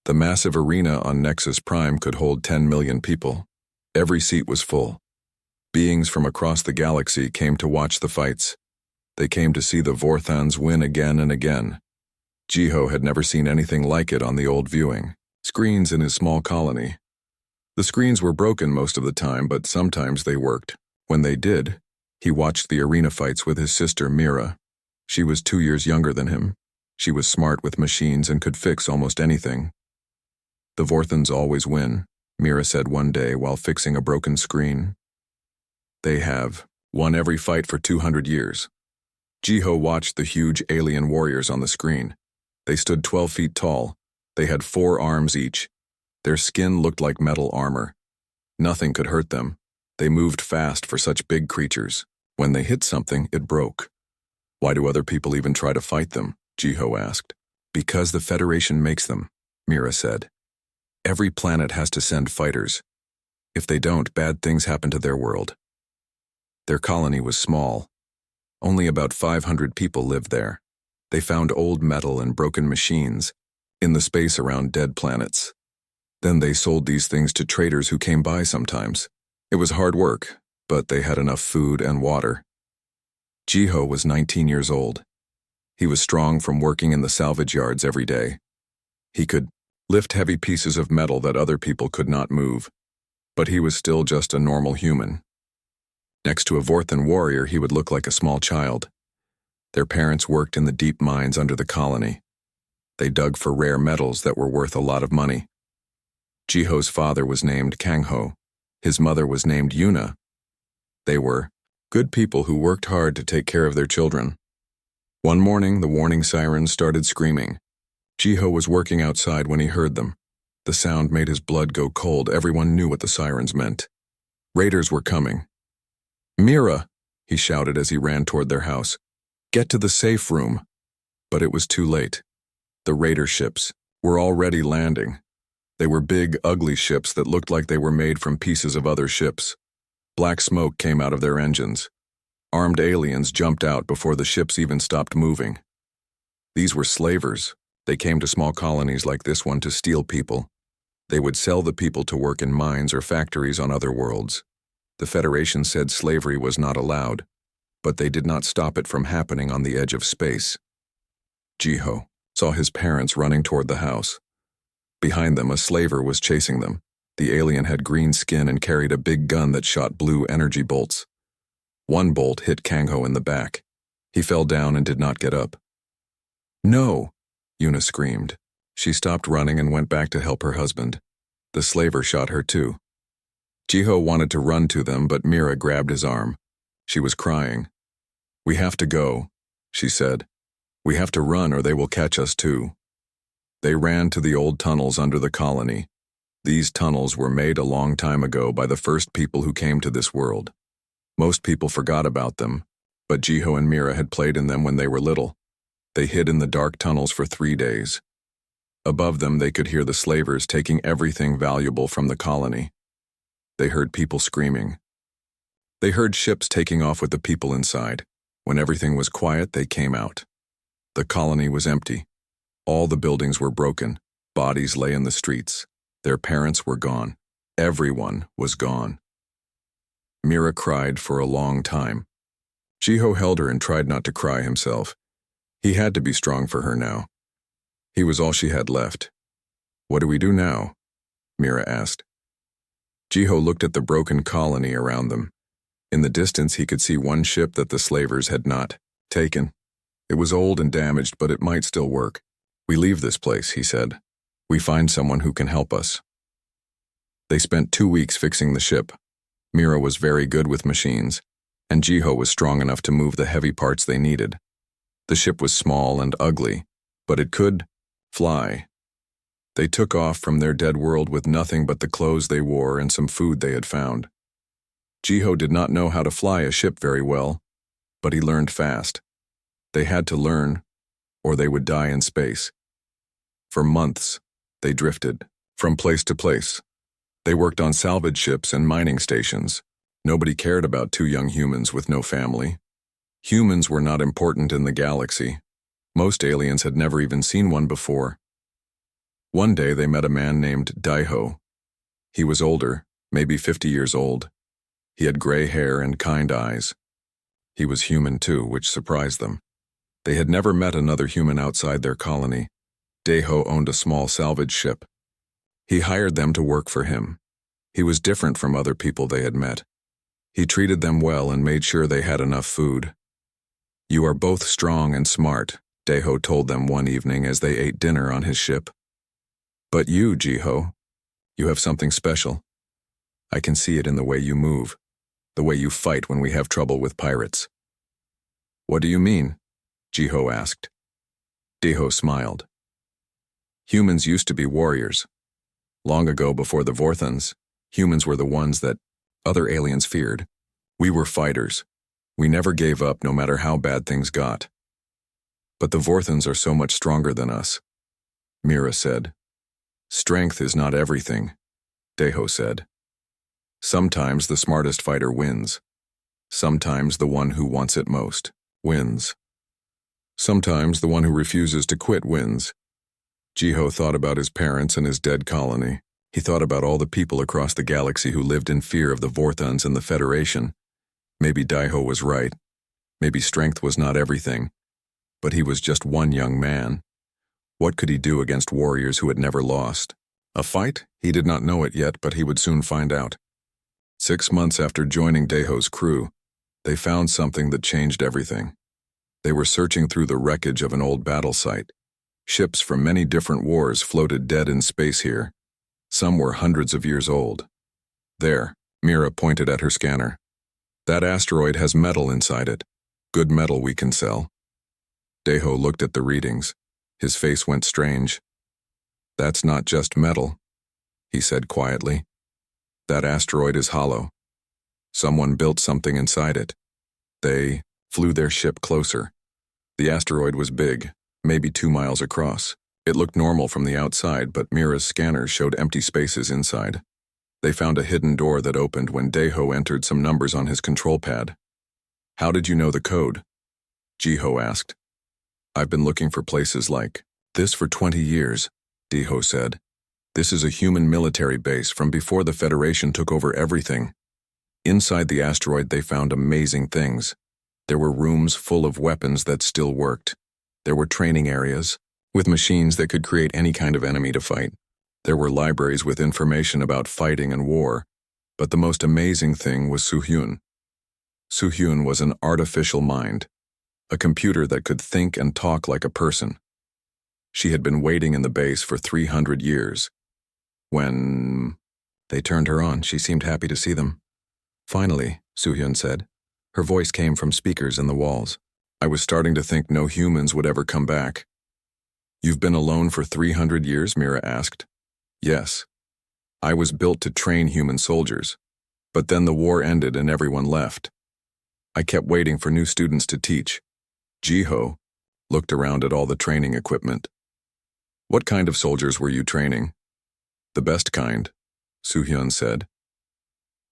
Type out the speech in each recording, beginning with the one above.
The massive arena on Nexus Prime could hold 10 million people. Every seat was full. Beings from across the galaxy came to watch the fights. They came to see the Vorthans win again and again. Jiho had never seen anything like it on the old viewing screens in his small colony. The screens were broken most of the time, but sometimes they worked. When they did, he watched the arena fights with his sister Mira. She was 2 years younger than him. She was smart with machines and could fix almost anything. The Vorthans always win, Mira said one day while fixing a broken screen. They have won every fight for 200 years. Jiho watched the huge alien warriors on the screen. They stood 12 feet tall. They had 4 arms each. Their skin looked like metal armor. Nothing could hurt them. They moved fast for such big creatures. When they hit something, it broke. Why do other people even try to fight them? Jiho asked. Because the Federation makes them, Mira said. Every planet has to send fighters. If they don't, bad things happen to their world. Their colony was small. Only about 500 people lived there. They found old metal and broken machines in the space around dead planets. Then they sold these things to traders who came by sometimes. It was hard work, but they had enough food and water. Jiho was 19 years old. He was strong from working in the salvage yards every day. He could lift heavy pieces of metal that other people could not move, but he was still just a normal human. Next to a Vorthan warrior, he would look like a small child. Their parents worked in the deep mines under the colony. They dug for rare metals that were worth a lot of money. Jiho's father was named Kangho. His mother was named Yuna. They were good people who worked hard to take care of their children. One morning, the warning sirens started screaming. Jiho was working outside when he heard them. The sound made his blood go cold. Everyone knew what the sirens meant. Raiders were coming. "Mira!" he shouted as he ran toward their house. "Get to the safe room." But it was too late. The raider ships were already landing. They were big, ugly ships that looked like they were made from pieces of other ships. Black smoke came out of their engines. Armed aliens jumped out before the ships even stopped moving. These were slavers. They came to small colonies like this one to steal people. They would sell the people to work in mines or factories on other worlds. The Federation said slavery was not allowed, but they did not stop it from happening on the edge of space. Jiho saw his parents running toward the house. Behind them, a slaver was chasing them. The alien had green skin and carried a big gun that shot blue energy bolts. One bolt hit Kangho in the back. He fell down and did not get up. "No!" Yuna screamed. She stopped running and went back to help her husband. The slaver shot her too. Jiho wanted to run to them, but Mira grabbed his arm. She was crying. "We have to go," she said. "We have to run or they will catch us too." They ran to the old tunnels under the colony. These tunnels were made a long time ago by the first people who came to this world. Most people forgot about them, but Jiho and Mira had played in them when they were little. They hid in the dark tunnels for 3 days. Above them, they could hear the slavers taking everything valuable from the colony. They heard people screaming. They heard ships taking off with the people inside. When everything was quiet, they came out. The colony was empty. All the buildings were broken. Bodies lay in the streets. Their parents were gone. Everyone was gone. Mira cried for a long time. Jiho held her and tried not to cry himself. He had to be strong for her now. He was all she had left. "What do we do now?" Mira asked. Jiho looked at the broken colony around them. In the distance, he could see one ship that the slavers had not taken. It was old and damaged, but it might still work. "We leave this place," he said. "We find someone who can help us." They spent 2 weeks fixing the ship. Mira was very good with machines, and Jiho was strong enough to move the heavy parts they needed. The ship was small and ugly, but it could fly. They took off from their dead world with nothing but the clothes they wore and some food they had found. Jiho did not know how to fly a ship very well, but he learned fast. They had to learn, or they would die in space. For months, they drifted from place to place. They worked on salvage ships and mining stations. Nobody cared about 2 young humans with no family. Humans were not important in the galaxy. Most aliens had never even seen one before. One day they met a man named Daiho. He was older, maybe 50 years old. He had gray hair and kind eyes. He was human too, which surprised them. They had never met another human outside their colony. Daiho owned a small salvage ship. He hired them to work for him. He was different from other people they had met. He treated them well and made sure they had enough food. "You are both strong and smart," Daiho told them one evening as they ate dinner on his ship. "But you, Jiho, you have something special. I can see it in the way you move, the way you fight when we have trouble with pirates." "What do you mean?" Jiho asked. Daiho smiled. "Humans used to be warriors. Long ago, before the Vorthons, humans were the ones that other aliens feared. We were fighters. We never gave up no matter how bad things got. But the Vorthons are so much stronger than us," Mira said. "Strength is not everything," Daiho said. "Sometimes the smartest fighter wins. Sometimes the one who wants it most wins. Sometimes the one who refuses to quit wins." Jiho thought about his parents and his dead colony. He thought about all the people across the galaxy who lived in fear of the Vorthons and the Federation. Maybe Daiho was right. Maybe strength was not everything. But he was just one young man. What could he do against warriors who had never lost? A fight? He did not know it yet, but he would soon find out. 6 months after joining Daiho's crew, they found something that changed everything. They were searching through the wreckage of an old battle site. Ships from many different wars floated dead in space here. Some were hundreds of years old. "There," Mira pointed at her scanner. "That asteroid has metal inside it. Good metal we can sell." Daiho looked at the readings. His face went strange. "That's not just metal," he said quietly. "That asteroid is hollow. Someone built something inside it. They flew their ship closer. The asteroid was big, maybe 2 miles across. It looked normal from the outside, but Mira's scanners showed empty spaces inside. They found a hidden door that opened when Daiho entered some numbers on his control pad. "How did you know the code?" Jiho asked. "I've been looking for places like this for 20 years, Daiho said. "This is a human military base from before the Federation took over everything." Inside the asteroid they found amazing things. There were rooms full of weapons that still worked. There were training areas with machines that could create any kind of enemy to fight. There were libraries with information about fighting and war. But the most amazing thing was Suhyun. Suhyun was an artificial mind, a computer that could think and talk like a person. She had been waiting in the base for 300 years. When they turned her on, she seemed happy to see them. "Finally," Suhyun said. Her voice came from speakers in the walls. "I was starting to think no humans would ever come back." "You've been alone for 300 years?" Mira asked. "Yes. I was built to train human soldiers. But then the war ended and everyone left. I kept waiting for new students to teach." Jiho looked around at all the training equipment. "What kind of soldiers were you training?" "The best kind," Suhyun said.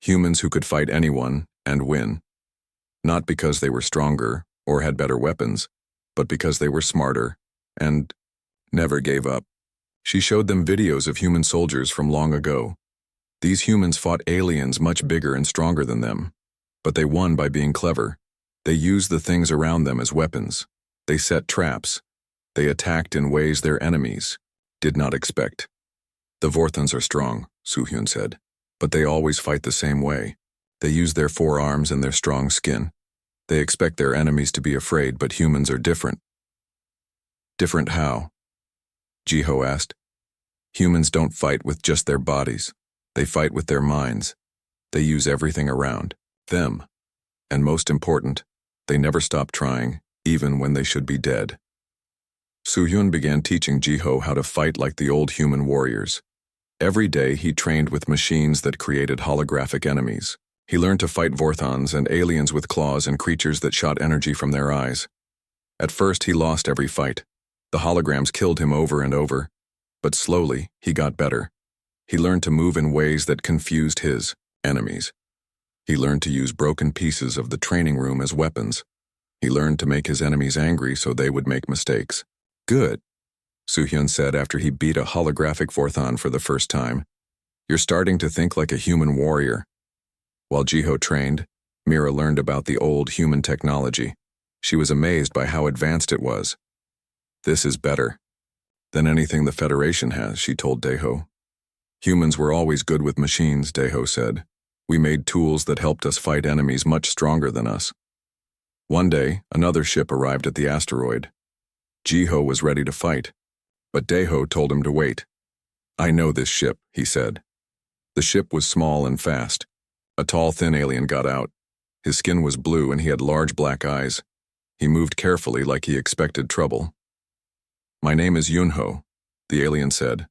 "Humans who could fight anyone and win. Not because they were stronger or had better weapons, but because they were smarter and never gave up." She showed them videos of human soldiers from long ago. These humans fought aliens much bigger and stronger than them. But they won by being clever. They used the things around them as weapons. They set traps. They attacked in ways their enemies did not expect. "The Vorthons are strong," Suhyun said, "but they always fight the same way. They use their forearms and their strong skin. They expect their enemies to be afraid, but humans are different." "Different how?" Jiho asked. "Humans don't fight with just their bodies. They fight with their minds. They use everything around them. And most important, they never stop trying, even when they should be dead." Suhyun began teaching Jiho how to fight like the old human warriors. Every day he trained with machines that created holographic enemies. He learned to fight Vorthons and aliens with claws and creatures that shot energy from their eyes. At first he lost every fight. The holograms killed him over and over. But slowly he got better. He learned to move in ways that confused his enemies. He learned to use broken pieces of the training room as weapons. He learned to make his enemies angry so they would make mistakes. "Good," Soo-hyun said after he beat a holographic Vorthon for the first time. You're starting to think like a human warrior. While Jiho trained, Mira learned about the old human technology. She was amazed by how advanced it was. This is better than anything the Federation has, she told Daeho. Humans were always good with machines, Daeho said. We made tools that helped us fight enemies much stronger than us. One day, another ship arrived at the asteroid. Jiho was ready to fight, but Daeho told him to wait. I know this ship, he said. The ship was small and fast. A tall, thin alien got out. His skin was blue and he had large black eyes. He moved carefully like he expected trouble. My name is Yunho, the alien said.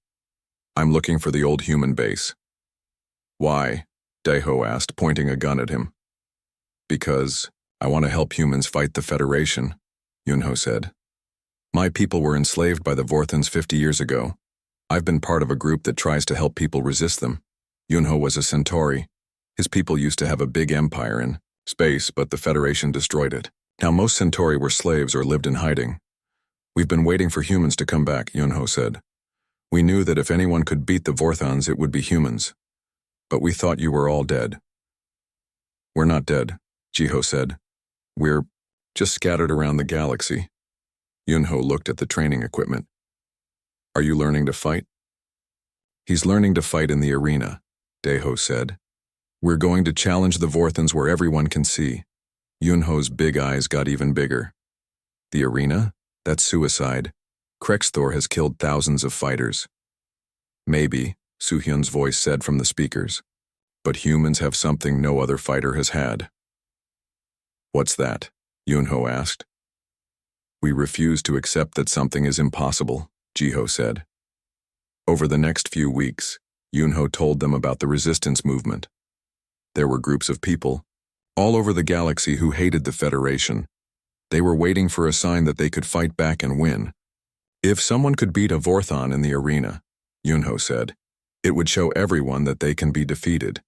I'm looking for the old human base. Why? Daeho asked, pointing a gun at him. Because I want to help humans fight the Federation, Yunho said. My people were enslaved by the Vorthons 50 years ago. I've been part of a group that tries to help people resist them. Yunho was a Centauri. His people used to have a big empire in space, but the Federation destroyed it. Now most Centauri were slaves or lived in hiding. We've been waiting for humans to come back, Yunho said. We knew that if anyone could beat the Vorthons, it would be humans. But we thought you were all dead. We're not dead, Jiho said. We're just scattered around the galaxy. Yunho looked at the training equipment. Are you learning to fight? He's learning to fight in the arena, Daeho said. We're going to challenge the Vorthons where everyone can see. Yunho's big eyes got even bigger. The arena? That's suicide. Krexthor has killed thousands of fighters. Maybe, Soo-hyun's voice said from the speakers. But humans have something no other fighter has had. What's that? Yunho asked. We refuse to accept that something is impossible, Jiho said. Over the next few weeks, Yunho told them about the resistance movement. There were groups of people, all over the galaxy who hated the Federation. They were waiting for a sign that they could fight back and win. If someone could beat a Vorthon in the arena, Yunho said, it would show everyone that they can be defeated.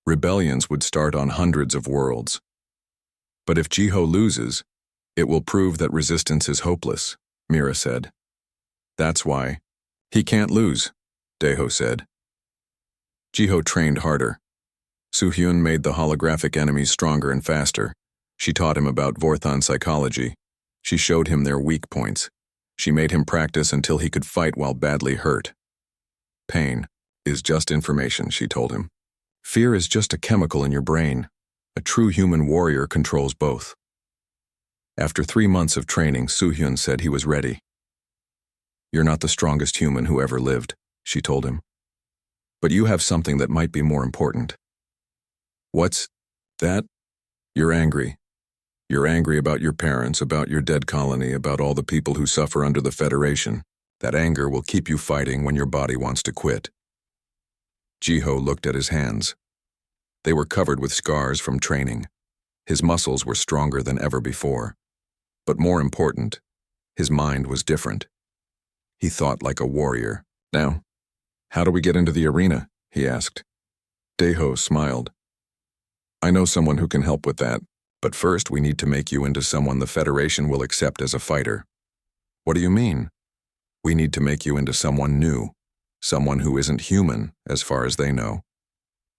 Rebellions would start on hundreds of worlds. But if Jiho loses, it will prove that resistance is hopeless, Mira said. That's why. He can't lose, Daeho said. Jiho trained harder. Soo-hyun made the holographic enemies stronger and faster. She taught him about Vorthon psychology. She showed him their weak points. She made him practice until he could fight while badly hurt. Pain is just information, she told him. Fear is just a chemical in your brain. A true human warrior controls both. After 3 months of training, Soo-hyun said he was ready. You're not the strongest human who ever lived, she told him. But you have something that might be more important. What's that? You're angry. You're angry about your parents, about your dead colony, about all the people who suffer under the Federation. That anger will keep you fighting when your body wants to quit. Jiho looked at his hands. They were covered with scars from training. His muscles were stronger than ever before. But more important, his mind was different. He thought like a warrior. Now, how do we get into the arena? He asked. Daeho smiled. I know someone who can help with that, but first we need to make you into someone the Federation will accept as a fighter. What do you mean? We need to make you into someone new, someone who isn't human, as far as they know.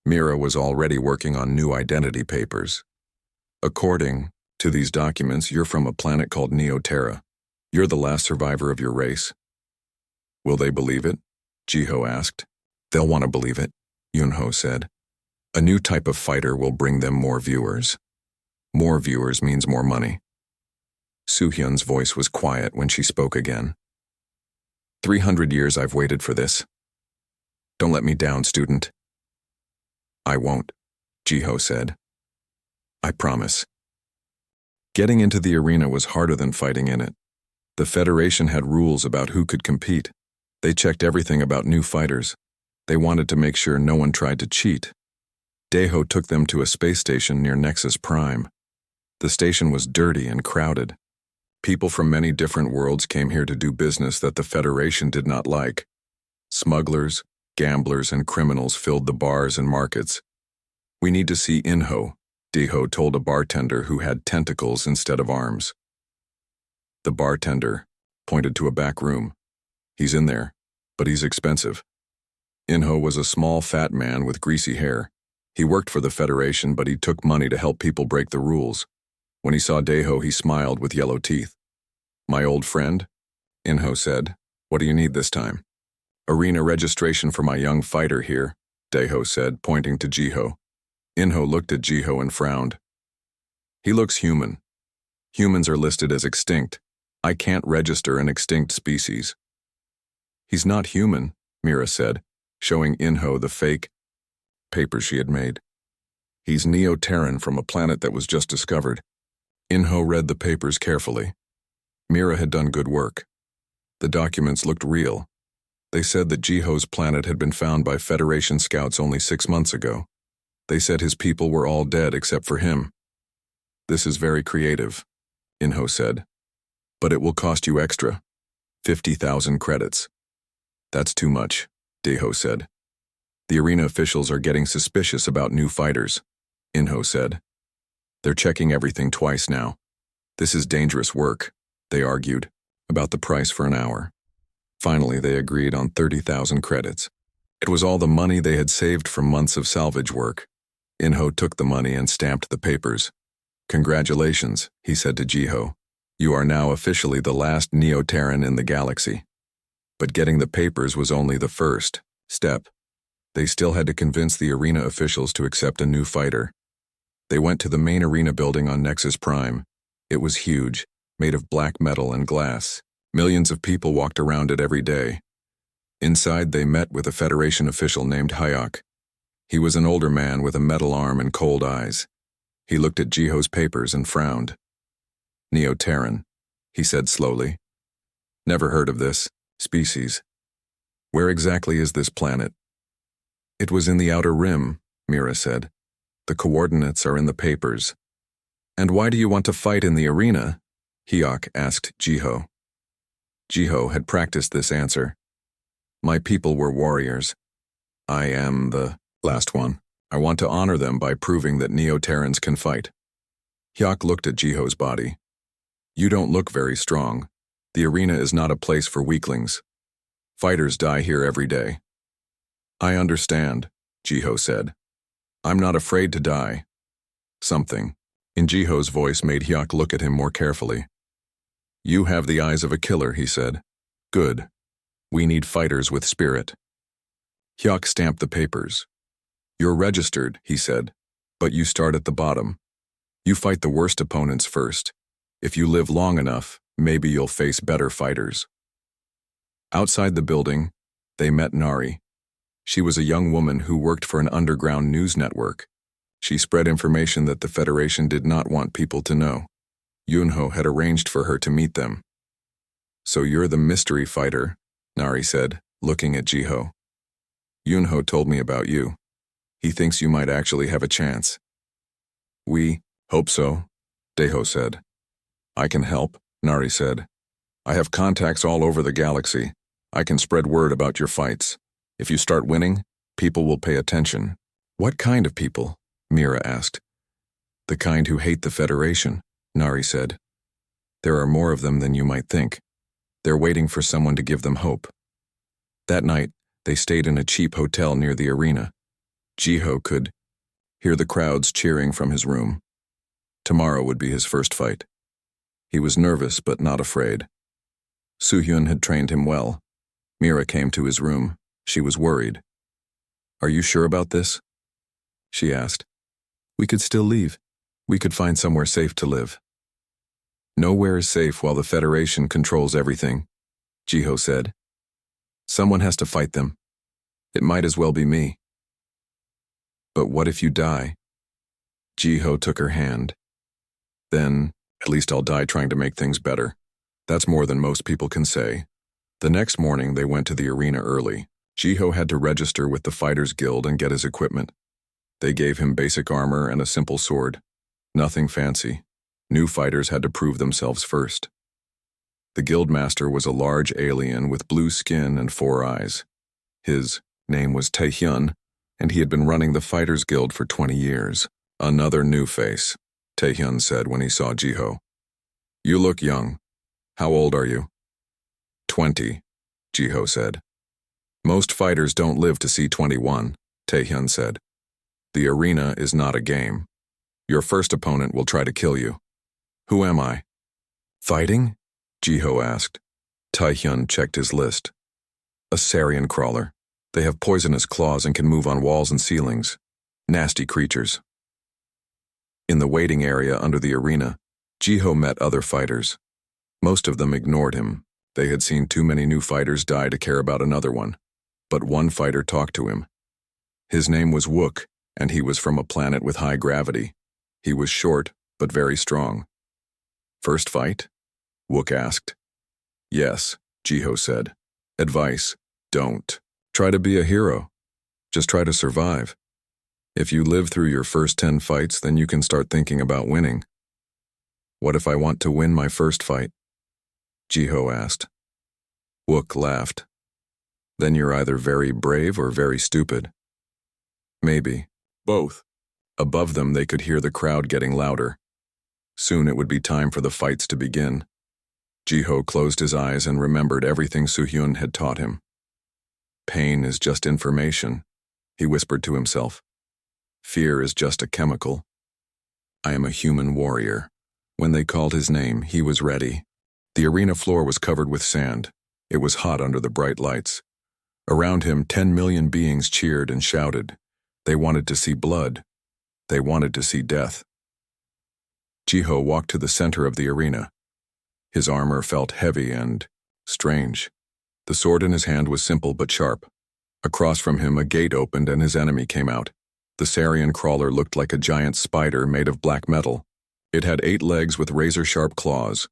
Mira was already working on new identity papers. According to these documents, you're from a planet called Neoterra. You're the last survivor of your race. Will they believe it? Jiho asked. They'll want to believe it, Yunho said. A new type of fighter will bring them more viewers. More viewers means more money. Soo-hyun's voice was quiet when she spoke again. 300 years I've waited for this. Don't let me down, student. I won't, Jiho said. I promise. Getting into the arena was harder than fighting in it. The Federation had rules about who could compete. They checked everything about new fighters. They wanted to make sure no one tried to cheat. Daeho took them to a space station near Nexus Prime. The station was dirty and crowded. People from many different worlds came here to do business that the Federation did not like. Smugglers, gamblers, and criminals filled the bars and markets. We need to see Inho, Daeho told a bartender who had tentacles instead of arms. The bartender pointed to a back room. He's in there, but he's expensive. Inho was a small, fat man with greasy hair. He worked for the Federation, but he took money to help people break the rules. When he saw Daeho, he smiled with yellow teeth. "My old friend?" Inho said. "What do you need this time?" "Arena registration for my young fighter here," Daeho said, pointing to Jiho. Inho looked at Jiho and frowned. "He looks human. Humans are listed as extinct. I can't register an extinct species." "He's not human," Mira said, showing Inho the fake papers she had made. "He's Neo-Terran from a planet that was just discovered." Inho read the papers carefully. Mira had done good work. The documents looked real. They said that Jiho's planet had been found by Federation scouts only 6 months ago. They said his people were all dead except for him. "This is very creative," Inho said. "But it will cost you extra. 50,000 credits. "That's too much," Daeho said. "The arena officials are getting suspicious about new fighters," Inho said. "They're checking everything twice now. This is dangerous work," they argued, about the price for an hour. Finally, they agreed on 30,000 credits. It was all the money they had saved from months of salvage work. Inho took the money and stamped the papers. "Congratulations," he said to Jiho. "You are now officially the last Neo-Terran in the galaxy." But getting the papers was only the first step. They still had to convince the arena officials to accept a new fighter. They went to the main arena building on Nexus Prime. It was huge, made of black metal and glass. Millions of people walked around it every day. Inside, they met with a Federation official named Hayek. He was an older man with a metal arm and cold eyes. He looked at Jiho's papers and frowned. "Neo-Terran," he said slowly. "Never heard of this species. Where exactly is this planet?" "It was in the Outer Rim," Mira said. "The coordinates are in the papers." "And why do you want to fight in the arena?" Hyok asked Jiho. Jiho had practiced this answer. "My people were warriors. I am the last one. I want to honor them by proving that Neo-Terrans can fight." Hyok looked at Jiho's body. "You don't look very strong. The arena is not a place for weaklings. Fighters die here every day." "I understand," Jiho said. "I'm not afraid to die." Something in Jiho's voice made Hyok look at him more carefully. "You have the eyes of a killer," he said. "Good. We need fighters with spirit." Hyok stamped the papers. "You're registered," he said, "but you start at the bottom. You fight the worst opponents first. If you live long enough, maybe you'll face better fighters." Outside the building, they met Nari. She was a young woman who worked for an underground news network. She spread information that the Federation did not want people to know. Yunho had arranged for her to meet them. "So you're the mystery fighter," Nari said, looking at Jiho. "Yunho told me about you. He thinks you might actually have a chance." "We hope so," Daeho said. "I can help," Nari said. "I have contacts all over the galaxy. I can spread word about your fights. If you start winning, people will pay attention." "What kind of people?" Mira asked. "The kind who hate the Federation," Nari said. "There are more of them than you might think. They're waiting for someone to give them hope." That night, they stayed in a cheap hotel near the arena. Jiho could hear the crowds cheering from his room. Tomorrow would be his first fight. He was nervous but not afraid. Soo-hyun had trained him well. Mira came to his room. She was worried. "Are you sure about this?" she asked. "We could still leave. We could find somewhere safe to live." "Nowhere is safe while the Federation controls everything," Jiho said. "Someone has to fight them. It might as well be me." "But what if you die?" Jiho took her hand. "Then, at least I'll die trying to make things better. That's more than most people can say." The next morning, they went to the arena early. Jiho had to register with the Fighters Guild and get his equipment. They gave him basic armor and a simple sword. Nothing fancy. New fighters had to prove themselves first. The guildmaster was a large alien with blue skin and 4 eyes. His name was Taehyun, and he had been running the Fighters Guild for 20 years. "Another new face," Taehyun said when he saw Jiho. "You look young. How old are you?" 20, Jiho said. Most fighters don't live to see 21, Taehyun said. The arena is not a game. Your first opponent will try to kill you. Who am I? Fighting? Jiho asked. Taehyun checked his list. A Sarian crawler. They have poisonous claws and can move on walls and ceilings. Nasty creatures. In the waiting area under the arena, Jiho met other fighters. Most of them ignored him. They had seen too many new fighters die to care about another one. But one fighter talked to him. His name was Wook, and he was from a planet with high gravity. He was short, but very strong. First fight? Wook asked. Yes, Jiho said. Advice, don't. Try to be a hero. Just try to survive. If you live through your first 10 fights, then you can start thinking about winning. What if I want to win my first fight? Jiho asked. Wook laughed. Then you're either very brave or very stupid. Maybe. Both. Above them, they could hear the crowd getting louder. Soon it would be time for the fights to begin. Jiho closed his eyes and remembered everything Soo-hyun had taught him. Pain is just information, he whispered to himself. Fear is just a chemical. I am a human warrior. When they called his name, he was ready. The arena floor was covered with sand. It was hot under the bright lights. Around him, 10 million beings cheered and shouted. They wanted to see blood. They wanted to see death. Jiho walked to the center of the arena. His armor felt heavy and strange. The sword in his hand was simple but sharp. Across from him, a gate opened and his enemy came out. The Sarian crawler looked like a giant spider made of black metal. It had 8 legs with razor-sharp claws.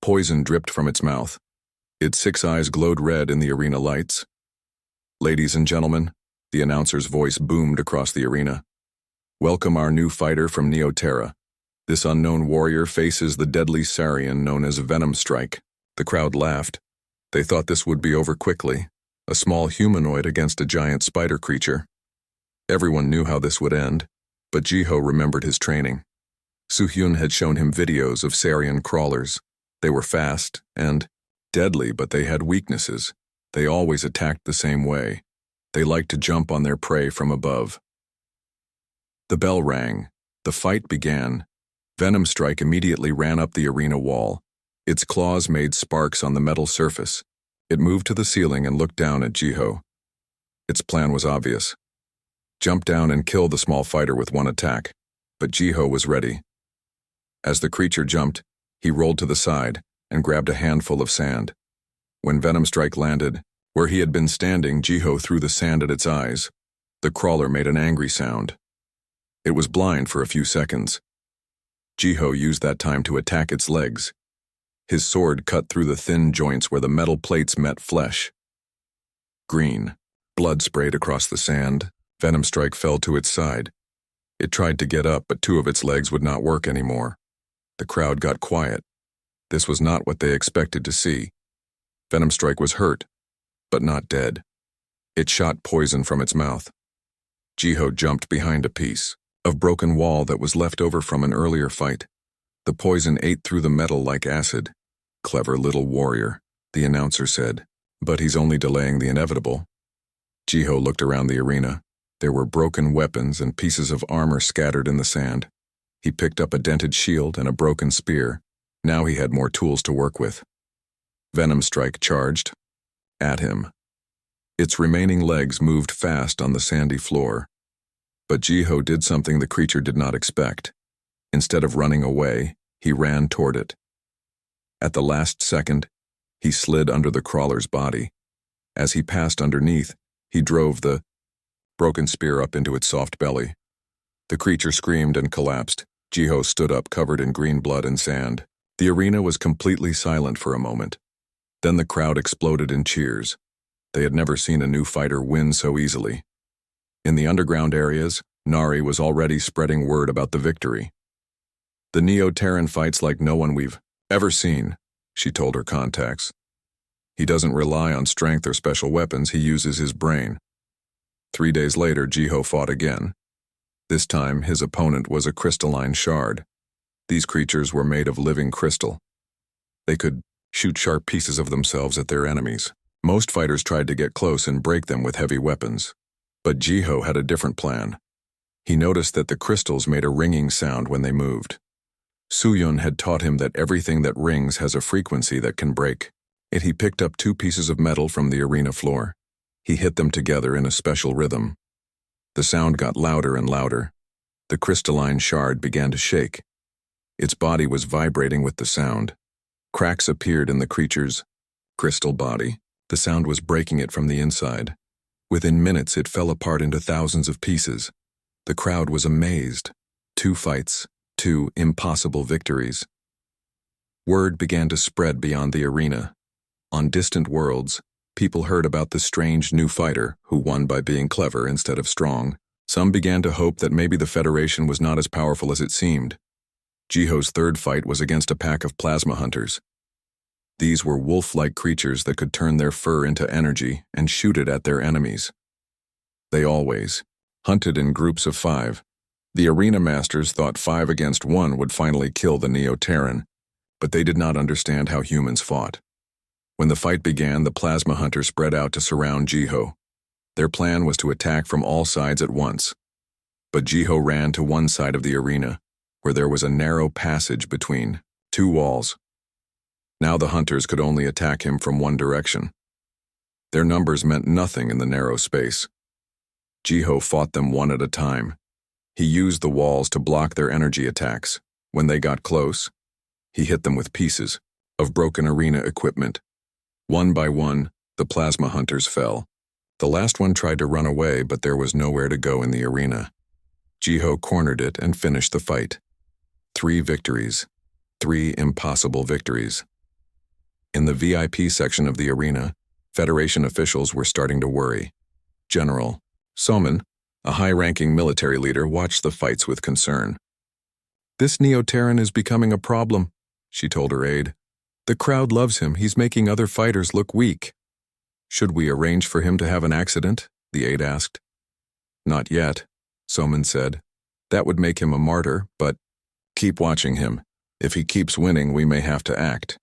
Poison dripped from its mouth. Its 6 eyes glowed red in the arena lights. Ladies and gentlemen, the announcer's voice boomed across the arena. Welcome our new fighter from Neoterra. This unknown warrior faces the deadly Sarian known as Venom Strike. The crowd laughed. They thought this would be over quickly. A small humanoid against a giant spider creature. Everyone knew how this would end, but Jiho remembered his training. Soo-hyun had shown him videos of Sarian crawlers. They were fast and deadly, but they had weaknesses. They always attacked the same way. They liked to jump on their prey from above. The bell rang. The fight began. Venom Strike immediately ran up the arena wall. Its claws made sparks on the metal surface. It moved to the ceiling and looked down at Jiho. Its plan was obvious. Jump down and kill the small fighter with one attack. But Jiho was ready. As the creature jumped, he rolled to the side and grabbed a handful of sand. When Venom Strike landed, where he had been standing, Jiho threw the sand at its eyes. The crawler made an angry sound. It was blind for a few seconds. Jiho used that time to attack its legs. His sword cut through the thin joints where the metal plates met flesh. Green. Blood sprayed across the sand. Venom Strike fell to its side. It tried to get up, but 2 of its legs would not work anymore. The crowd got quiet. This was not what they expected to see. Venom Strike was hurt, but not dead. It shot poison from its mouth. Jiho jumped behind a piece of broken wall that was left over from an earlier fight. The poison ate through the metal like acid. Clever little warrior, the announcer said, but he's only delaying the inevitable. Jiho looked around the arena. There were broken weapons and pieces of armor scattered in the sand. He picked up a dented shield and a broken spear. Now he had more tools to work with. Venom Strike charged at him. Its remaining legs moved fast on the sandy floor. But Jiho did something the creature did not expect. Instead of running away, he ran toward it. At the last second, he slid under the crawler's body. As he passed underneath, he drove the broken spear up into its soft belly. The creature screamed and collapsed. Jiho stood up covered in green blood and sand. The arena was completely silent for a moment. Then the crowd exploded in cheers. They had never seen a new fighter win so easily. In the underground areas, Nari was already spreading word about the victory. The Neo-Terran fights like no one we've ever seen, she told her contacts. He doesn't rely on strength or special weapons, he uses his brain. 3 days later, Jiho fought again. This time, his opponent was a crystalline shard. These creatures were made of living crystal. They could shoot sharp pieces of themselves at their enemies. Most fighters tried to get close and break them with heavy weapons. But Jiho had a different plan. He noticed that the crystals made a ringing sound when they moved. Suyun had taught him that everything that rings has a frequency that can break. He picked up 2 pieces of metal from the arena floor. He hit them together in a special rhythm. The sound got louder and louder. The crystalline shard began to shake. Its body was vibrating with the sound. Cracks appeared in the creature's crystal body. The sound was breaking it from the inside. Within minutes, it fell apart into thousands of pieces. The crowd was amazed. 2 fights, 2 impossible victories. Word began to spread beyond the arena. On distant worlds, people heard about the strange new fighter who won by being clever instead of strong. Some began to hope that maybe the Federation was not as powerful as it seemed. Jiho's third fight was against a pack of plasma hunters. These were wolf-like creatures that could turn their fur into energy and shoot it at their enemies. They always hunted in groups of 5. The arena masters thought 5 against 1 would finally kill the Neo-Terran, but they did not understand how humans fought. When the fight began, the plasma hunters spread out to surround Jiho. Their plan was to attack from all sides at once. But Jiho ran to one side of the arena, where there was a narrow passage between 2 walls. Now the hunters could only attack him from one direction. Their numbers meant nothing in the narrow space. Jiho fought them one at a time. He used the walls to block their energy attacks. When they got close, he hit them with pieces of broken arena equipment. One by one, the plasma hunters fell. The last one tried to run away, but there was nowhere to go in the arena. Jiho cornered it and finished the fight. 3 victories. 3 impossible victories. In the VIP section of the arena, Federation officials were starting to worry. General Soman, a high-ranking military leader, watched the fights with concern. "This Neo-Terran is becoming a problem," she told her aide. "The crowd loves him. He's making other fighters look weak." "Should we arrange for him to have an accident?" the aide asked. "Not yet," Soman said. "That would make him a martyr, but keep watching him. If he keeps winning, we may have to act."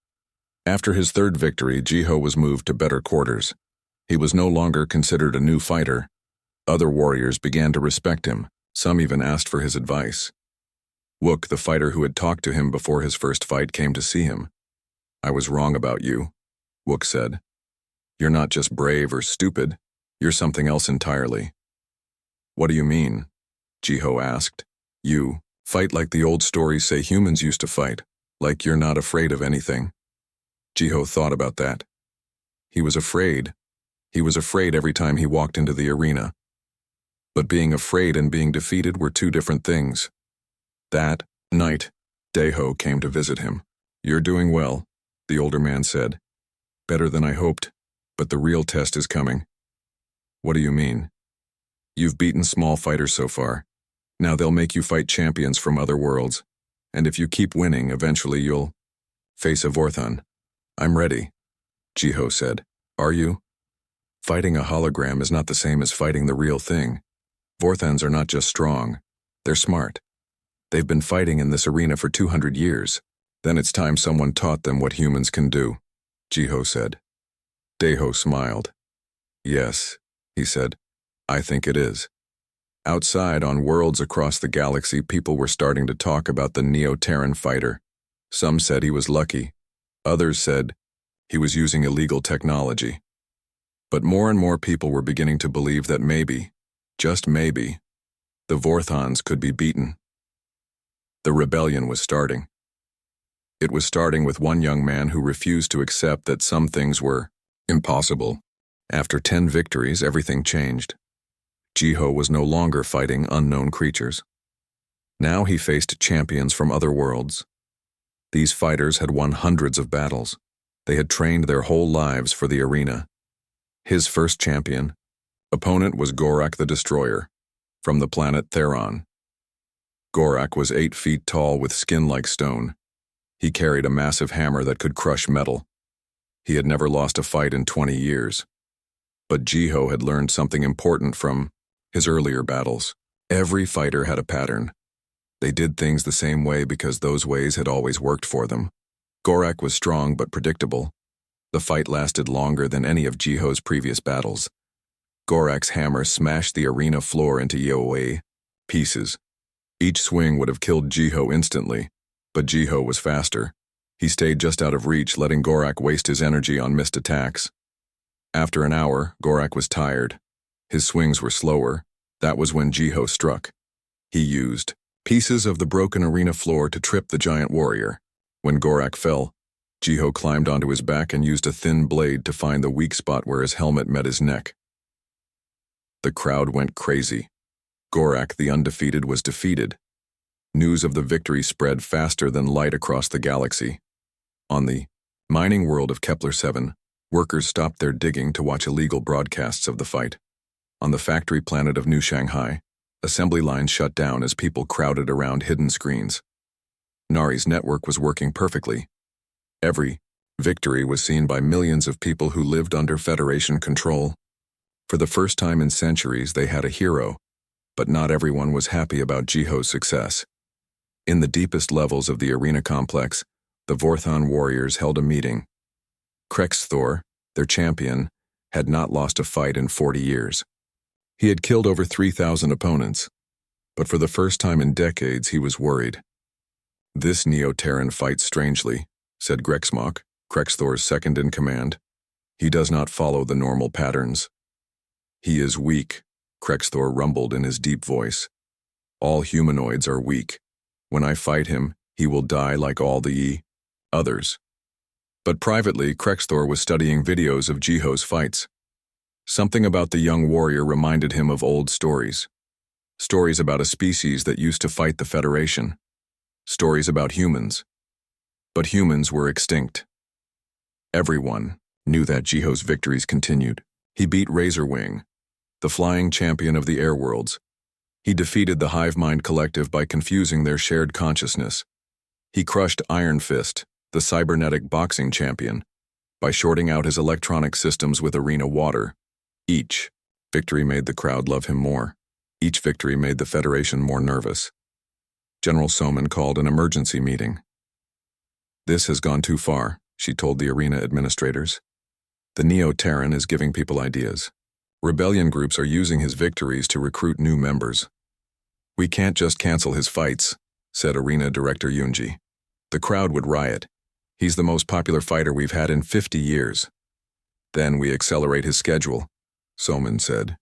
After his third victory, Jiho was moved to better quarters. He was no longer considered a new fighter. Other warriors began to respect him. Some even asked for his advice. Wook, the fighter who had talked to him before his first fight, came to see him. "I was wrong about you," Wook said. "You're not just brave or stupid. You're something else entirely." "What do you mean?" Jiho asked. "You fight like the old stories say humans used to fight, like you're not afraid of anything." Jiho thought about that. He was afraid. He was afraid every time he walked into the arena. But being afraid and being defeated were 2 different things. That night, Daeho came to visit him. "You're doing well," the older man said. "Better than I hoped, but the real test is coming." "What do you mean?" "You've beaten small fighters so far. Now they'll make you fight champions from other worlds. And if you keep winning, eventually you'll face a Vorthon." "I'm ready," Jiho said. "Are you?" "Fighting a hologram is not the same as fighting the real thing. Vorthons are not just strong, they're smart. They've been fighting in this arena for 200 years. Then it's time someone taught them what humans can do," Jiho said. Daeho smiled. "Yes," he said. "I think it is." Outside, on worlds across the galaxy, people were starting to talk about the Neo-Terran fighter. Some said he was lucky. Others said he was using illegal technology. But more and more people were beginning to believe that maybe, just maybe, the Vorthons could be beaten. The rebellion was starting. It was starting with one young man who refused to accept that some things were impossible. After 10 victories, everything changed. Jiho was no longer fighting unknown creatures. Now he faced champions from other worlds. These fighters had won hundreds of battles. They had trained their whole lives for the arena. His first opponent was Gorak the Destroyer, from the planet Theron. Gorak was 8 feet tall with skin like stone. He carried a massive hammer that could crush metal. He had never lost a fight in 20 years. But Jiho had learned something important from his earlier battles. Every fighter had a pattern. They did things the same way because those ways had always worked for them. Gorak was strong but predictable. The fight lasted longer than any of Jiho's previous battles. Gorak's hammer smashed the arena floor into Yoei pieces. Each swing would have killed Jiho instantly, but Jiho was faster. He stayed just out of reach, letting Gorak waste his energy on missed attacks. After an hour, Gorak was tired. His swings were slower. That was when Jiho struck. He used pieces of the broken arena floor to trip the giant warrior. When Gorak fell, Jiho climbed onto his back and used a thin blade to find the weak spot where his helmet met his neck. The crowd went crazy. Gorak, the undefeated, was defeated. News of the victory spread faster than light across the galaxy. On the mining world of Kepler-7, workers stopped their digging to watch illegal broadcasts of the fight. On the factory planet of New Shanghai, assembly lines shut down as people crowded around hidden screens. Nari's network was working perfectly. Every victory was seen by millions of people who lived under Federation control. For the first time in centuries, they had a hero, but not everyone was happy about Jiho's success. In the deepest levels of the arena complex, the Vorthon warriors held a meeting. Krexthor, their champion, had not lost a fight in 40 years. He had killed over 3,000 opponents, but for the first time in decades he was worried. "This Neo-Terran fights strangely," said Grexmok, Krexthor's second-in-command. "He does not follow the normal patterns." "He is weak," Krexthor rumbled in his deep voice. "All humanoids are weak. When I fight him, he will die like all the others." But privately, Krexthor was studying videos of Jiho's fights. Something about the young warrior reminded him of old stories. Stories about a species that used to fight the Federation. Stories about humans. But humans were extinct. Everyone knew that Jiho's victories continued. He beat Razorwing, the flying champion of the air worlds. He defeated the Hive Mind Collective by confusing their shared consciousness. He crushed Iron Fist, the cybernetic boxing champion, by shorting out his electronic systems with arena water. Each victory made the crowd love him more. Each victory made the Federation more nervous. General Soman called an emergency meeting. "This has gone too far," she told the arena administrators. "The Neo-Terran is giving people ideas. Rebellion groups are using his victories to recruit new members. We can't just cancel his fights," said Arena Director Yunji. "The crowd would riot. He's the most popular fighter we've had in 50 years. Then we accelerate his schedule," Soman said.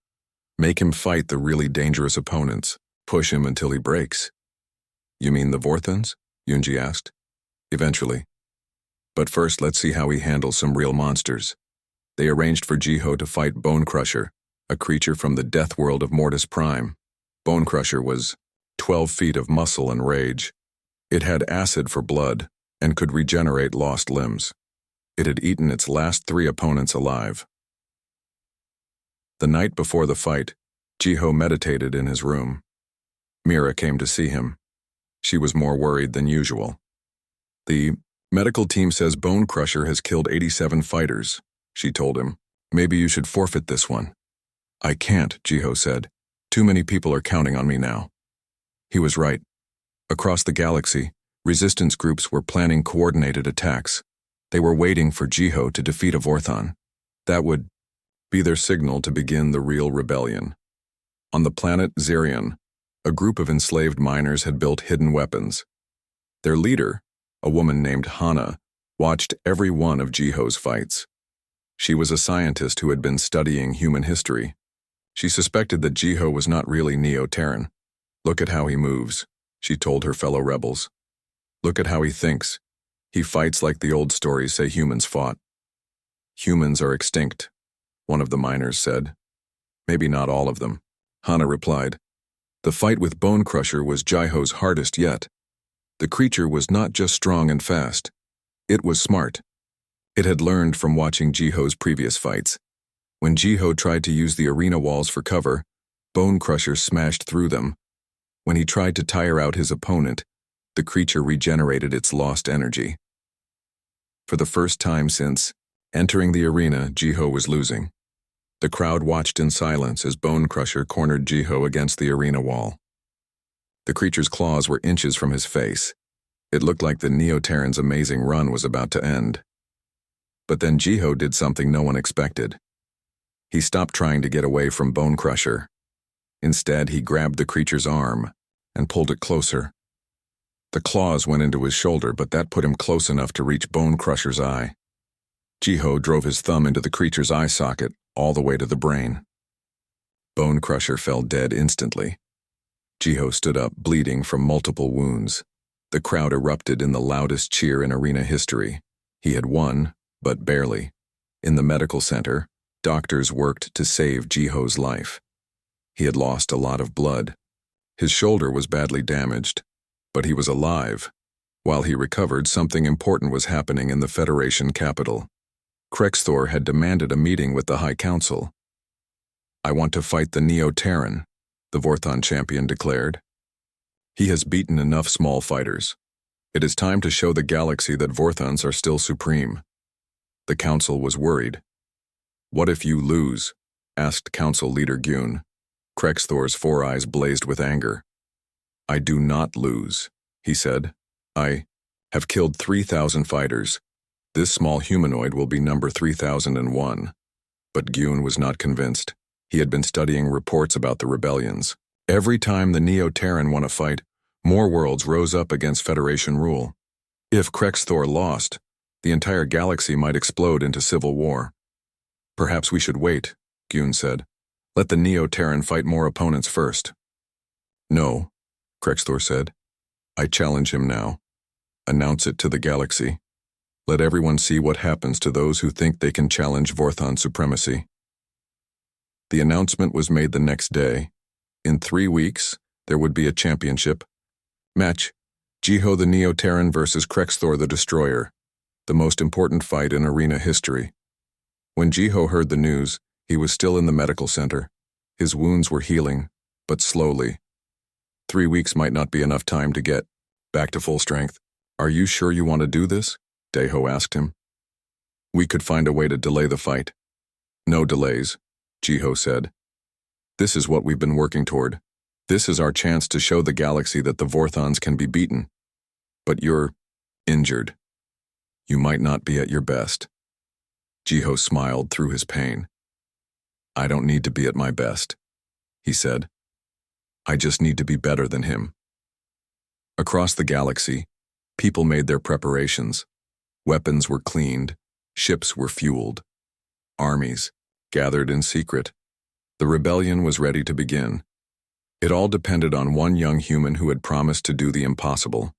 "Make him fight the really dangerous opponents. Push him until he breaks." "You mean the Vorthons?" Yunji asked. "Eventually. But first, let's see how he handles some real monsters." They arranged for Jiho to fight Bone Crusher, a creature from the death world of Mortis Prime. Bone Crusher was 12 feet of muscle and rage. It had acid for blood and could regenerate lost limbs. It had eaten its last 3 opponents alive. The night before the fight, Jiho meditated in his room. Mira came to see him. She was more worried than usual. "The medical team says Bone Crusher has killed 87 fighters, she told him. "Maybe you should forfeit this one." "I can't," Jiho said. "Too many people are counting on me now." He was right. Across the galaxy, resistance groups were planning coordinated attacks. They were waiting for Jiho to defeat a Vorthon. That would be their signal to begin the real rebellion. On the planet Zerion, a group of enslaved miners had built hidden weapons. Their leader, a woman named Hana, watched every one of Jiho's fights. She was a scientist who had been studying human history. She suspected that Jiho was not really Neo-Terran. "Look at how he moves," she told her fellow rebels. "Look at how he thinks. He fights like the old stories say humans fought." "Humans are extinct," one of the miners said. "Maybe not all of them," Hana replied. "The fight with Bone Crusher was Jiho's hardest yet. The creature was not just strong and fast. It was smart. It had learned from watching Jiho's previous fights. When Jiho tried to use the arena walls for cover, Bone Crusher smashed through them. When he tried to tire out his opponent, the creature regenerated its lost energy. For the first time since entering the arena, Jiho was losing. The crowd watched in silence as Bone Crusher cornered Jiho against the arena wall. The creature's claws were inches from his face. It looked like the Neo-Terran's amazing run was about to end. But then Jiho did something no one expected. He stopped trying to get away from Bone Crusher. Instead, he grabbed the creature's arm and pulled it closer. The claws went into his shoulder, but that put him close enough to reach Bone Crusher's eye. Jiho drove his thumb into the creature's eye socket, all the way to the brain. Bone Crusher fell dead instantly. Jiho stood up, bleeding from multiple wounds. The crowd erupted in the loudest cheer in arena history. He had won, but barely. In the medical center, doctors worked to save Jiho's life. He had lost a lot of blood. His shoulder was badly damaged, but he was alive. While he recovered, something important was happening in the Federation capital. Krexthor had demanded a meeting with the High Council. "I want to fight the Neo-Terran," the Vorthon champion declared. "He has beaten enough small fighters. It is time to show the galaxy that Vorthons are still supreme." The council was worried. "What if you lose?" asked council leader Gyun. Krexthor's four eyes blazed with anger. "I do not lose," he said. "I have killed 3,000 fighters. This small humanoid will be number 3001. But Gyun was not convinced. He had been studying reports about the rebellions. Every time the Neo-Terran won a fight, more worlds rose up against Federation rule. If Krexthor lost, the entire galaxy might explode into civil war. "Perhaps we should wait," Gyun said. "Let the Neo-Terran fight more opponents first." "No," Krexthor said. "I challenge him now. Announce it to the galaxy. Let everyone see what happens to those who think they can challenge Vorthon supremacy." The announcement was made the next day. In 3 weeks, there would be a championship match. Jiho the Neo-Terran versus Krexthor the Destroyer, the most important fight in arena history. When Jiho heard the news, he was still in the medical center. His wounds were healing, but slowly. 3 weeks might not be enough time to get back to full strength. "Are you sure you want to do this?" Daeho asked him. "We could find a way to delay the fight." "No delays," Jiho said. "This is what we've been working toward. This is our chance to show the galaxy that the Vorthons can be beaten. But you're injured. You might not be at your best." Jiho smiled through his pain. "I don't need to be at my best," he said. "I just need to be better than him." Across the galaxy, people made their preparations. Weapons were cleaned, ships were fueled. Armies gathered in secret. The rebellion was ready to begin. It all depended on one young human who had promised to do the impossible.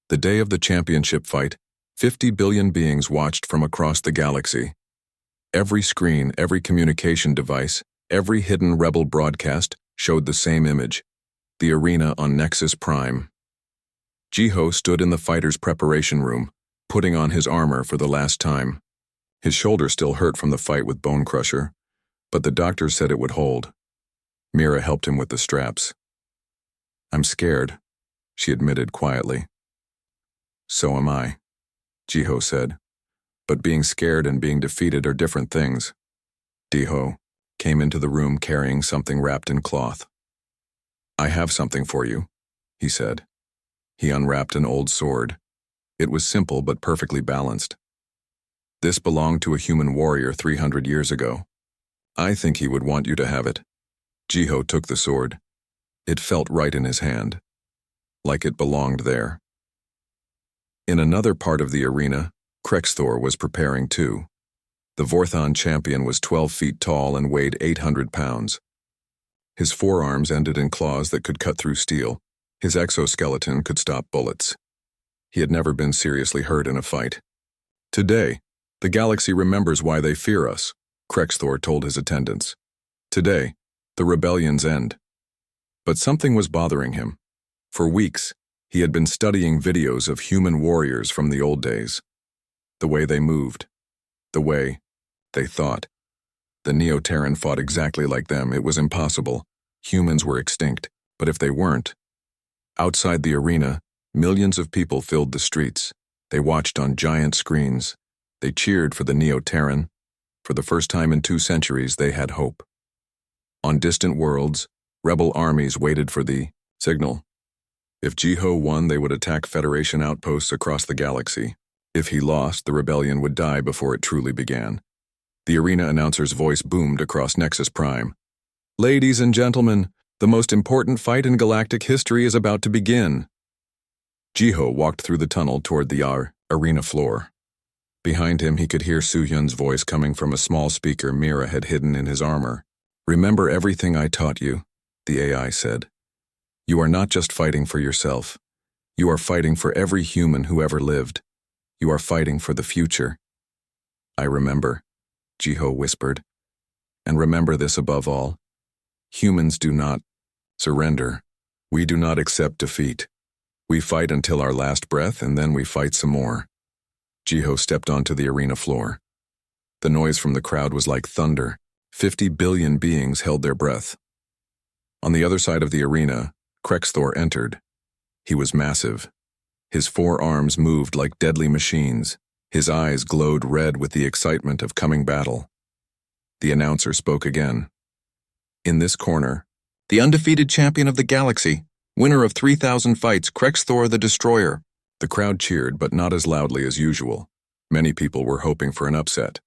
The day of the championship fight, 50 billion beings watched from across the galaxy. Every screen, every communication device, every hidden rebel broadcast showed the same image: the arena on Nexus Prime. Jiho stood in the fighter's preparation room, putting on his armor for the last time. His shoulder still hurt from the fight with Bone Crusher, but the doctor said it would hold. Mira helped him with the straps. "I'm scared," she admitted quietly. "So am I," Jiho said. "But being scared and being defeated are different things." Jiho came into the room carrying something wrapped in cloth. "I have something for you," he said. He unwrapped an old sword. It was simple but perfectly balanced. "This belonged to a human warrior 300 years ago. I think he would want you to have it." Jiho took the sword. It felt right in his hand, like it belonged there. In another part of the arena, Krexthor was preparing too. The Vorthon champion was 12 feet tall and weighed 800 pounds. His forearms ended in claws that could cut through steel. His exoskeleton could stop bullets. He had never been seriously hurt in a fight. "Today, the galaxy remembers why they fear us," Krexthor told his attendants. "Today, the rebellion's end." But something was bothering him. For weeks, he had been studying videos of human warriors from the old days. The way they moved. The way they thought. The Neo-Terran fought exactly like them. It was impossible. Humans were extinct. But if they weren't... Outside the arena, millions of people filled the streets. They watched on giant screens. They cheered for the Neo-Terran. For the first time in 2 centuries, they had hope. On distant worlds, rebel armies waited for the signal. If Jiho won, they would attack Federation outposts across the galaxy. If he lost, the rebellion would die before it truly began. The arena announcer's voice boomed across Nexus Prime. "Ladies and gentlemen, the most important fight in galactic history is about to begin." Jiho walked through the tunnel toward the arena floor. Behind him, he could hear Soo-hyun's voice coming from a small speaker Mira had hidden in his armor. "Remember everything I taught you," the AI said. "You are not just fighting for yourself. You are fighting for every human who ever lived. You are fighting for the future." "I remember," Jiho whispered. "And remember this above all. Humans do not surrender. We do not accept defeat. We fight until our last breath, and then we fight some more." Jiho stepped onto the arena floor. The noise from the crowd was like thunder. 50 billion beings held their breath. On the other side of the arena, Krexthor entered. He was massive. His 4 arms moved like deadly machines. His eyes glowed red with the excitement of coming battle. The announcer spoke again. "In this corner, the undefeated champion of the galaxy, winner of 3,000 fights, Krexthor the Destroyer." The crowd cheered, but not as loudly as usual. Many people were hoping for an upset.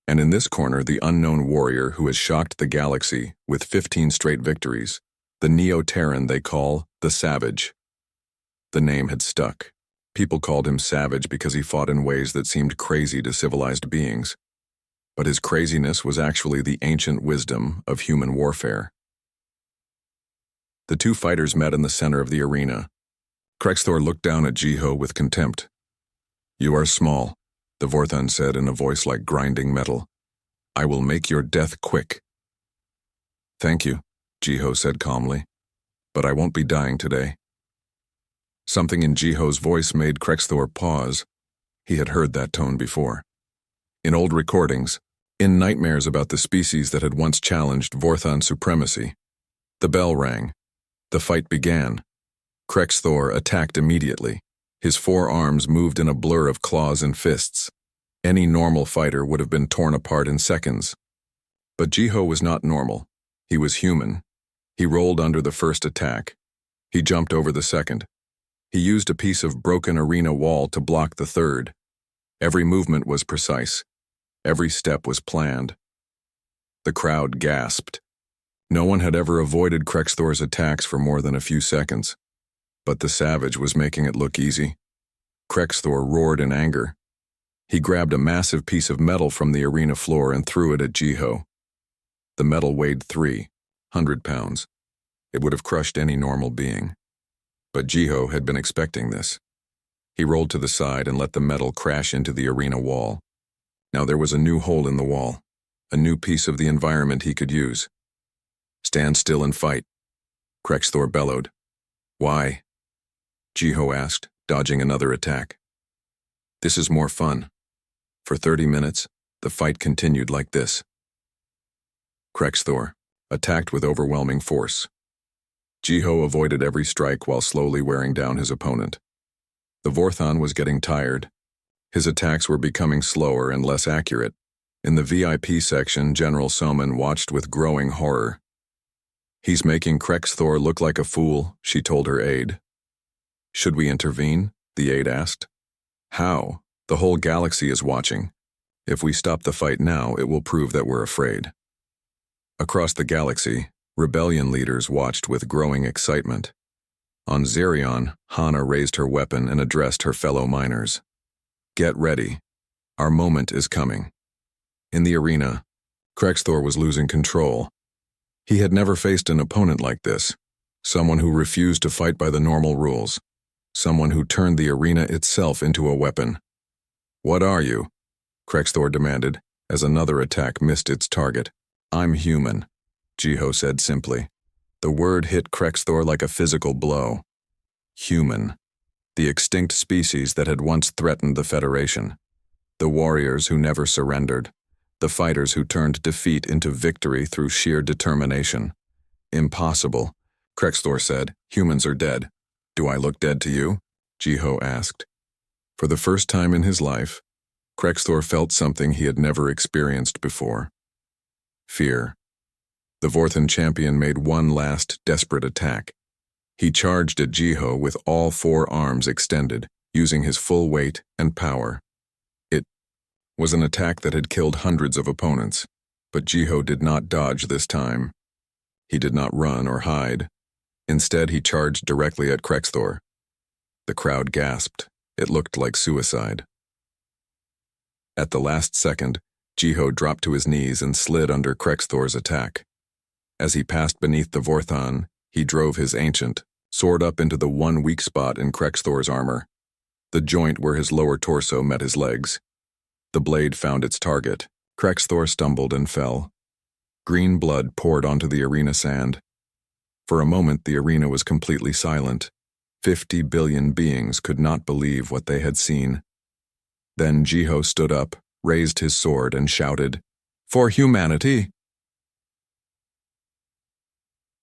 And in this corner, the unknown warrior who has shocked the galaxy with 15 straight victories, the Neo-Terran they call the Savage. The name had stuck. People called him Savage because he fought in ways that seemed crazy to civilized beings. But his craziness was actually the ancient wisdom of human warfare. The 2 fighters met in the center of the arena. Krexthor looked down at Jiho with contempt. "You are small," the Vorthan said in a voice like grinding metal. "I will make your death quick." "Thank you," Jiho said calmly, "but I won't be dying today." Something in Jiho's voice made Krexthor pause. He had heard that tone before. In old recordings, in nightmares about the species that had once challenged Vorthan supremacy. The bell rang. The fight began. Krexthor attacked immediately. His 4 arms moved in a blur of claws and fists. Any normal fighter would have been torn apart in seconds. But Jiho was not normal. He was human. He rolled under the first attack. He jumped over the second. He used a piece of broken arena wall to block the third. Every movement was precise. Every step was planned. The crowd gasped. No one had ever avoided Krexthor's attacks for more than a few seconds. But the Savage was making it look easy. Krexthor roared in anger. He grabbed a massive piece of metal from the arena floor and threw it at Jiho. The metal weighed 300 pounds. It would have crushed any normal being. But Jiho had been expecting this. He rolled to the side and let the metal crash into the arena wall. Now there was a new hole in the wall, a new piece of the environment he could use. "Stand still and fight," Krexthor bellowed. "Why?" Jiho asked, dodging another attack. "This is more fun." For 30 minutes, the fight continued like this. Krexthor attacked with overwhelming force. Jiho avoided every strike while slowly wearing down his opponent. The Vorthan was getting tired. His attacks were becoming slower and less accurate. In the VIP section, General Soman watched with growing horror. "He's making Krexthor look like a fool," she told her aide. "Should we intervene?" the aide asked. "How? The whole galaxy is watching. If we stop the fight now, it will prove that we're afraid." Across the galaxy, rebellion leaders watched with growing excitement. On Zerion, Hana raised her weapon and addressed her fellow miners. "Get ready. Our moment is coming." In the arena, Krexthor was losing control. He had never faced an opponent like this, someone who refused to fight by the normal rules, someone who turned the arena itself into a weapon. "What are you?" Krexthor demanded, as another attack missed its target. "I'm human," Jiho said simply. The word hit Krexthor like a physical blow. Human. The extinct species that had once threatened the Federation. The warriors who never surrendered. The fighters who turned defeat into victory through sheer determination. "Impossible," Krexthor said. "Humans are dead." "Do I look dead to you?" Jiho asked. For the first time in his life, Krexthor felt something he had never experienced before. Fear. The Vorthan champion made one last desperate attack. He charged at Jiho with all 4 arms extended, using his full weight and power. It was an attack that had killed hundreds of opponents, but Jiho did not dodge this time. He did not run or hide. Instead, he charged directly at Krexthor. The crowd gasped. It looked like suicide. At the last second, Jiho dropped to his knees and slid under Krexthor's attack. As he passed beneath the Vorthon, he drove his ancient sword up into the one weak spot in Krexthor's armor, the joint where his lower torso met his legs. The blade found its target. Krexthor stumbled and fell. Green blood poured onto the arena sand. For a moment, the arena was completely silent. 50 billion beings could not believe what they had seen. Then Jiho stood up, raised his sword, and shouted, "For humanity!"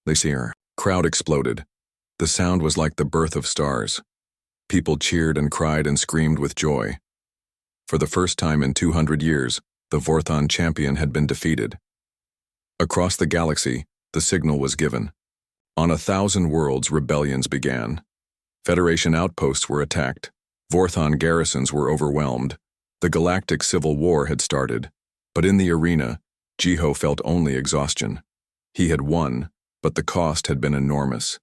The crowd exploded. The sound was like the birth of stars. People cheered and cried and screamed with joy. For the first time in 200 years, the Vorthon champion had been defeated. Across the galaxy, the signal was given. On 1,000 worlds, rebellions began. Federation outposts were attacked. Vorthon garrisons were overwhelmed. The Galactic Civil War had started. But in the arena, Jiho felt only exhaustion. He had won, but the cost had been enormous.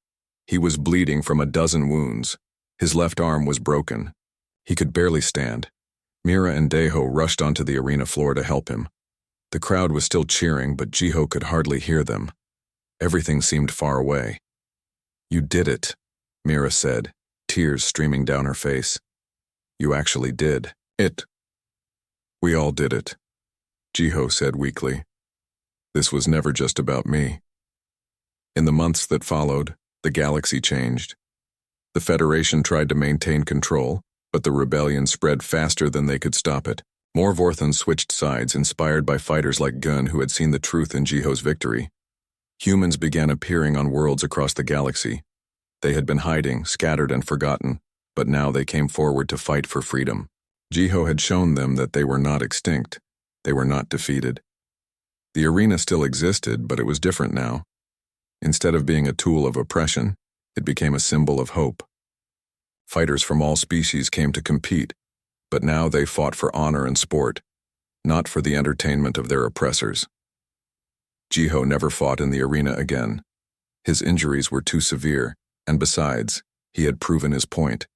He was bleeding from a dozen wounds. His left arm was broken. He could barely stand. Mira and Deho rushed onto the arena floor to help him. The crowd was still cheering, but Jiho could hardly hear them. Everything seemed far away. "You did it," Mira said, tears streaming down her face. "You actually did it." "We all did it," Jiho said weakly. "This was never just about me." In the months that followed, the galaxy changed. The Federation tried to maintain control, but the rebellion spread faster than they could stop it. More Vorthons switched sides, inspired by fighters like Gun who had seen the truth in Jiho's victory. Humans began appearing on worlds across the galaxy. They had been hiding, scattered and forgotten, but now they came forward to fight for freedom. Jiho had shown them that they were not extinct. They were not defeated. The arena still existed, but it was different now. Instead of being a tool of oppression, it became a symbol of hope. Fighters from all species came to compete, but now they fought for honor and sport, not for the entertainment of their oppressors. Jiho never fought in the arena again. His injuries were too severe, and besides, he had proven his point.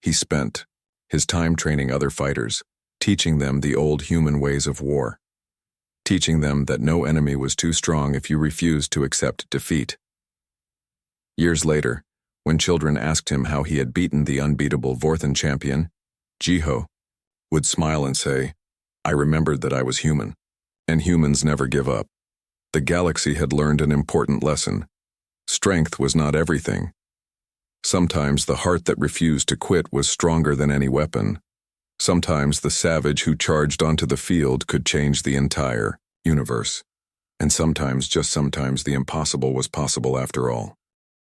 He spent his time training other fighters, teaching them the old human ways of war, teaching them that no enemy was too strong if you refused to accept defeat. Years later, when children asked him how he had beaten the unbeatable Vorthon champion, Jiho would smile and say, "I remembered that I was human, and humans never give up." The galaxy had learned an important lesson. Strength was not everything. Sometimes the heart that refused to quit was stronger than any weapon. Sometimes the savage who charged onto the field could change the entire universe. And sometimes, just sometimes, the impossible was possible after all.